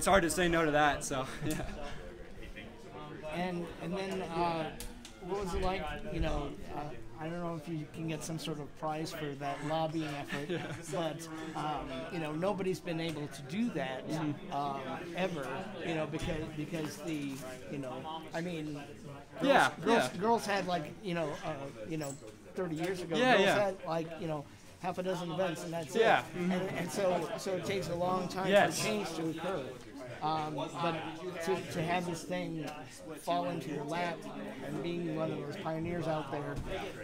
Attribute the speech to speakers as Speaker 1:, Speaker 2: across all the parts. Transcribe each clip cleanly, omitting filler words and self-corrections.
Speaker 1: hard to say no to that. So yeah.
Speaker 2: And then what was it like? You know, I don't know if you can get some sort of prize for that lobbying effort, but you know, nobody's been able to do that ever. You know, because the, you know, I mean, girls had like, you know, 30 years ago, girls had like, you know, half a dozen events and that's it. And so it takes a long time for change to occur. But to have this thing fall into your lap and being one of those pioneers out there,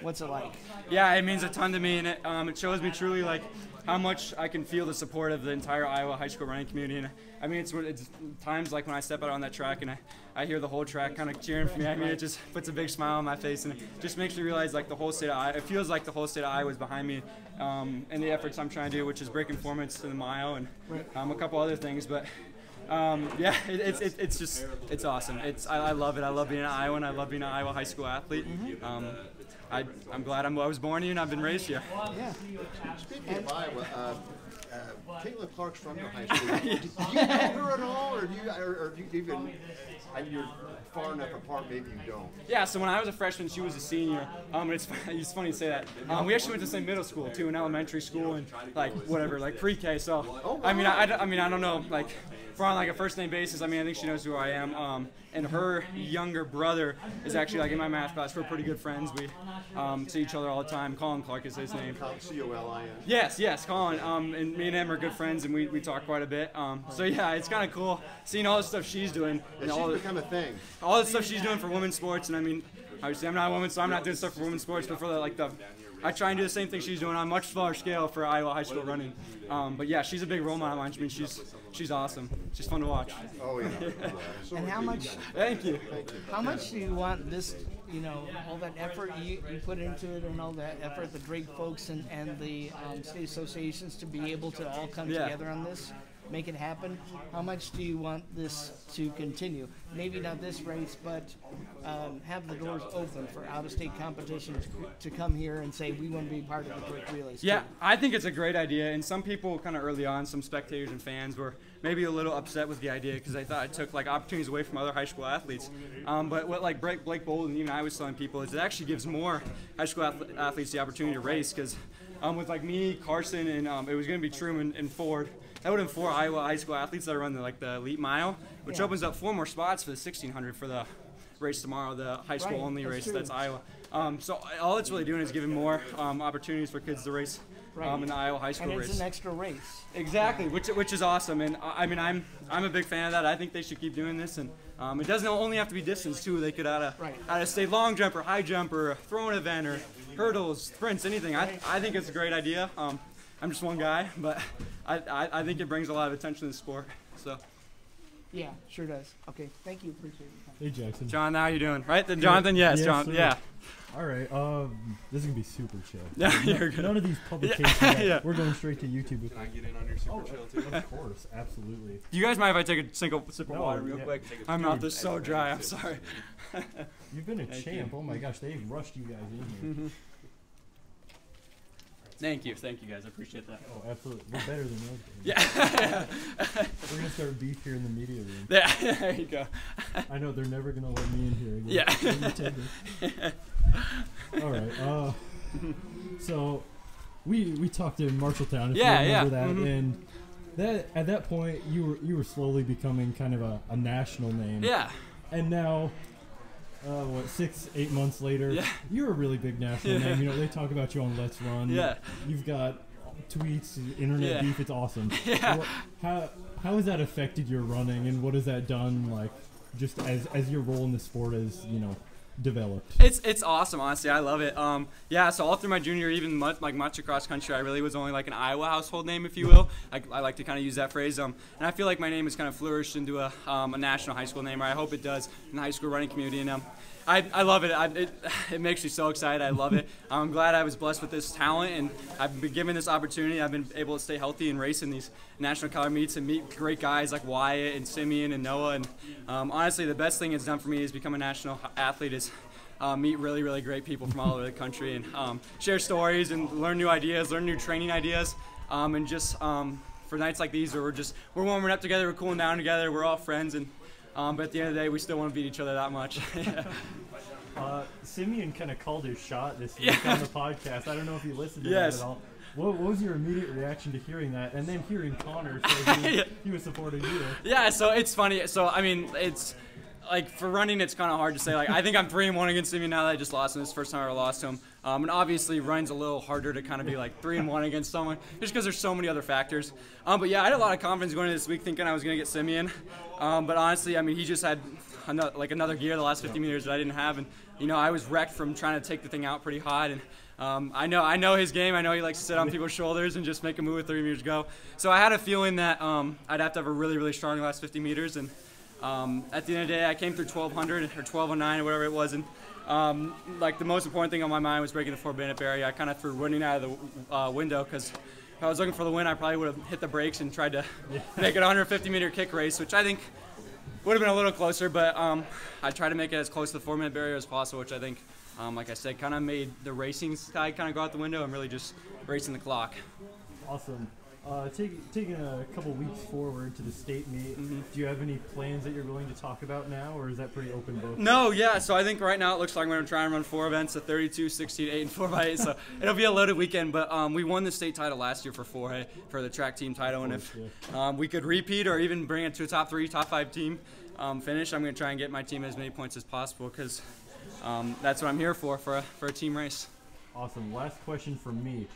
Speaker 2: what's it like?
Speaker 1: Yeah, it means a ton to me, and it shows me truly like how much I can feel the support of the entire Iowa high school running community. And I mean, it's times like when I step out on that track and I hear the whole track kind of cheering for me. I mean, it just puts a big smile on my face, and it just makes me realize like the whole state of Iowa, it feels like the whole state of Iowa is behind me in the efforts I'm trying to do, which is breaking formats to the mile and a couple other things, but. Yeah, it's just, it's awesome. I love it. I love being an Iowan. I love being an Iowa high school athlete. I'm glad I was born here and I've been raised here.
Speaker 3: Yeah. Speaking of Iowa, Caitlin Clark's from your high school. Do you know her at all, or do you even? You're far enough apart, maybe you don't.
Speaker 1: Yeah, so when I was a freshman, she was a senior. It's funny to say that. We actually went to the same middle school too, in elementary school and like whatever, like pre-K. So
Speaker 3: wow.
Speaker 1: I mean, I don't know, like. For on like a first name basis, I mean, I think she knows who I am. And her younger brother is actually like in my math class. We're pretty good friends. We see each other all the time. Colin Clark is his name.
Speaker 3: C-O-L-I-N.
Speaker 1: Yes, Colin. And me and him are good friends, and we talk quite a bit. So yeah, it's kind of cool seeing all the stuff she's doing.
Speaker 3: And she's become a thing.
Speaker 1: All the stuff she's doing for women's sports, and I mean, obviously I'm not a woman, so I'm not doing stuff for women's sports, but for I try and do the same thing she's doing on a much smaller scale for Iowa high school running. But yeah, she's a big role model of mine. I mean, she's awesome. She's fun to watch.
Speaker 3: Oh yeah.
Speaker 2: And how much?
Speaker 1: Thank you.
Speaker 2: How much do you want this? You know, all that effort you put into it, and all that effort, the Drake folks and the state associations to be able to all come together on this, make it happen. How much do you want this to continue? Maybe not this race, but have the doors open for out-of-state competition to come here and say, we want to be part of the Drake Relays.
Speaker 1: Yeah, I think it's a great idea, and some people kind of early on, some spectators and fans were maybe a little upset with the idea because they thought it took like opportunities away from other high school athletes. But what like Blake Bold and even I was telling people is it actually gives more high school athletes the opportunity to race because with like me, Carson, and it was going to be Truman and Ford. That would have 4 Iowa high school athletes that run the elite mile, which opens up 4 more spots for the 1600 for the race tomorrow, the high school only race. That's Iowa. So all it's really doing is giving more opportunities for kids to race in the Iowa high school race.
Speaker 2: And it's an extra race.
Speaker 1: Exactly, which is awesome. And I mean, I'm a big fan of that. I think they should keep doing this. And it doesn't only have to be distance too. They could add a state long jump or high jump or a throwing event or hurdles, sprints, anything. I think it's a great idea. I'm just one guy, but I think it brings a lot of attention to the sport. So.
Speaker 2: Yeah, sure does. Okay, thank you. Appreciate it.
Speaker 4: Hey, Jackson.
Speaker 1: John, how you doing? Right? Then Jonathan, yes, John.
Speaker 4: Sir.
Speaker 1: Yeah.
Speaker 4: All right. This is gonna be super chill.
Speaker 1: Yeah, you're good.
Speaker 4: None of these publications. We're going straight to YouTube.
Speaker 5: Can I get in on your super chill too?
Speaker 4: Of course, absolutely.
Speaker 1: Do you guys mind if I take a sip of water real
Speaker 4: yeah.
Speaker 1: quick? My mouth is so dry. I'm sorry.
Speaker 4: You've been a champ. Oh my gosh, they rushed you guys in here.
Speaker 1: Thank you guys. I appreciate that.
Speaker 4: Oh, absolutely. We're better than those guys.
Speaker 1: Yeah.
Speaker 4: We're gonna start beef here in the media room.
Speaker 1: Yeah, there you go.
Speaker 4: I know they're never gonna let me in here again.
Speaker 1: Yeah.
Speaker 4: All right. So we talked in Marshalltown. If
Speaker 1: Yeah,
Speaker 4: you remember
Speaker 1: yeah.
Speaker 4: that, and that at that point you were slowly becoming kind of a national name.
Speaker 1: Yeah.
Speaker 4: And now. 6-8 months later, you're a really big national name. You know, they talk about you on Let's Run.
Speaker 1: Yeah.
Speaker 4: You've got tweets, internet beef. It's awesome.
Speaker 1: Yeah.
Speaker 4: How has that affected your running, and what has that done, like, just as your role in the sport has, you know, developed?
Speaker 1: It's awesome, honestly. I love it. Yeah, so all through my junior, even much across country, I really was only like an Iowa household name, if you will. I like to kind of use that phrase. And I feel like my name has kind of flourished into a national high school name, or I hope it does in the high school running community. And I love it. It makes me so excited. I love it. I'm glad I was blessed with this talent, and I've been given this opportunity. I've been able to stay healthy and race in these national caliber meets and meet great guys like Wyatt and Simeon and Noah. And honestly, the best thing it's done for me is become a national athlete is meet really, really great people from all over the country and share stories and learn new ideas, learn new training ideas, and just for nights like these where we're warming up together, we're cooling down together, we're all friends, and but at the end of the day, we still want to beat each other that much.
Speaker 4: Simeon kind of called his shot this week on the podcast. I don't know if you listened to that at all. What was your immediate reaction to hearing that, and then hearing Connor say he was supporting you?
Speaker 1: Yeah, so it's funny. So I mean, it's like for running, it's kind of hard to say. Like I think I'm 3-1 against Simeon now that I just lost him. This is the first time I ever lost to him. And obviously, running's a little harder to kind of be like 3-1 against someone, just because there's so many other factors. But yeah, I had a lot of confidence going into this week, thinking I was gonna get Simeon. But honestly, I mean, he just had another gear the last 50 meters that I didn't have, and I was wrecked from trying to take the thing out pretty hot. And I know his game. I know he likes to sit on people's shoulders and just make a move with 3 meters to go. So I had a feeling that I'd have to have a really, really strong last 50 meters. And at the end of the day, I came through 1200 or 1209 or whatever it was. And like the most important thing on my mind was breaking the 4-minute barrier. I kind of threw winning out of the window because if I was looking for the win, I probably would have hit the brakes and tried to make it a 150-meter kick race, which I think would have been a little closer. But I tried to make it as close to the 4-minute barrier as possible, which I think, like I said, kind of made the racing side kind of go out the window and really just racing the clock.
Speaker 4: Awesome. Taking a couple weeks forward to the state meet, do you have any plans that you're willing to talk about now, or is that pretty open both?
Speaker 1: No, yeah. So I think right now it looks like I'm going to try and run 4 events, a 32, 16, 8, and 4x8. So it'll be a loaded weekend. But we won the state title last year for 4A for the track team title, and if we could repeat or even bring it to a top 3, top 5 team finish, I'm going to try and get my team as many points as possible because that's what I'm here for a team race.
Speaker 4: Awesome. Last question from me.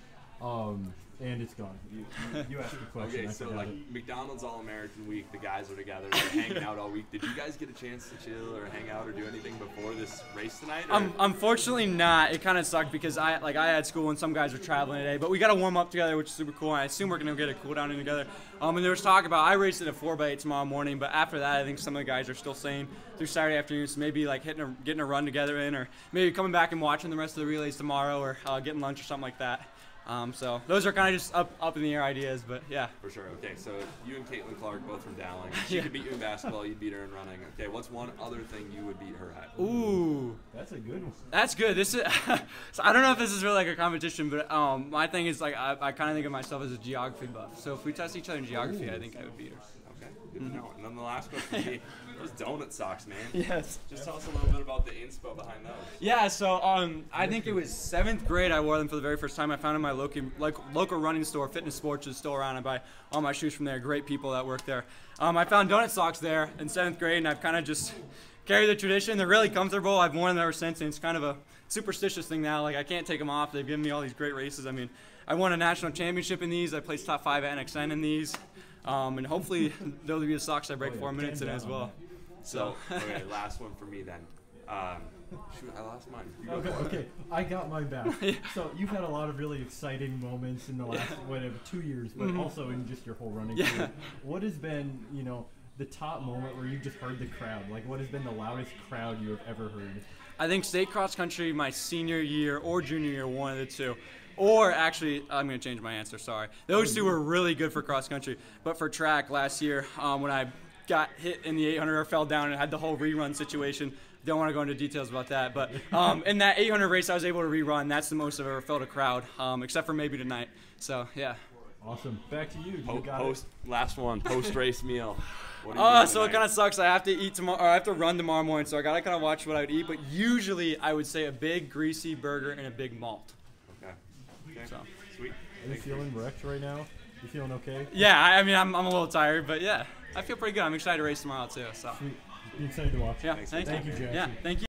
Speaker 4: And it's gone. You asked the question.
Speaker 5: Okay, so like McDonald's All-American Week, the guys are together, they're hanging out all week. Did you guys get a chance to chill or hang out or do anything before this race tonight?
Speaker 1: Unfortunately not. It kind of sucked because I had school and some guys were traveling today, but we got to warm up together, which is super cool. And I assume we're going to get a cool down in together. And there was talk about I raced at a 4x8 tomorrow morning, but after that I think some of the guys are still staying through Saturday afternoon, so maybe like getting a run together in, or maybe coming back and watching the rest of the relays tomorrow, or getting lunch or something like that. So those are kind of just up in the air ideas, but yeah.
Speaker 5: For sure. Okay, so you and Caitlin Clark both from Dowling. She could beat you in basketball, you'd beat her in running. Okay, what's one other thing you would beat her at?
Speaker 1: Ooh.
Speaker 4: That's a good one.
Speaker 1: That's good. This is so I don't know if this is really like a competition, but my thing is like I kind of think of myself as a geography buff. So if we test each other in geography, I think I would beat her.
Speaker 5: Okay, good to know. And then the last question would be, those donut socks, man.
Speaker 1: Yes.
Speaker 5: Just tell us a little bit about the inspo behind those.
Speaker 1: Yeah, so I think it was 7th grade I wore them for the very first time. I found them in my local running store, Fitness Sports is still around. I buy all my shoes from there. Great people that work there. I found donut socks there in 7th grade, and I've kind of just carried the tradition. They're really comfortable. I've worn them ever since, and it's kind of a superstitious thing now. Like I can't take them off. They've given me all these great races. I mean, I won a national championship in these. I placed top 5 at NXN in these. And hopefully they'll be the socks I break 4 minutes in as well.
Speaker 5: So, okay, last one for me then. Shoot, I lost mine.
Speaker 4: Okay, I got mine back. So you've had a lot of really exciting moments in the last 2 years, but also in just your whole running career. What has been, the top moment where you've just heard the crowd? Like, what has been the loudest crowd you have ever heard?
Speaker 1: I think state cross country my senior year or junior year, one of the two. Or actually, I'm going to change my answer, sorry. Those two were really good for cross country. But for track last year, when I got hit in the 800 or fell down and had the whole rerun situation, don't want to go into details about that. But in that 800 race, I was able to rerun. That's the most I've ever felt a crowd, except for maybe tonight. So, yeah.
Speaker 4: Awesome. Back to you.
Speaker 5: Last one, post-race meal.
Speaker 1: So it kind of sucks. I have to eat tomorrow, or I have to run tomorrow morning, so I got to kind of watch what I would eat. But usually I would say a big greasy burger and a big malt.
Speaker 5: Okay.
Speaker 1: So.
Speaker 5: Sweet.
Speaker 4: Are you feeling wrecked right now? You feeling okay?
Speaker 1: Yeah, I mean, I'm a little tired, but yeah, I feel pretty good. I'm excited to race tomorrow too. So.
Speaker 4: Sweet. You excited to watch?
Speaker 1: Yeah,
Speaker 4: thank you, Jackson.
Speaker 1: Yeah, thank you.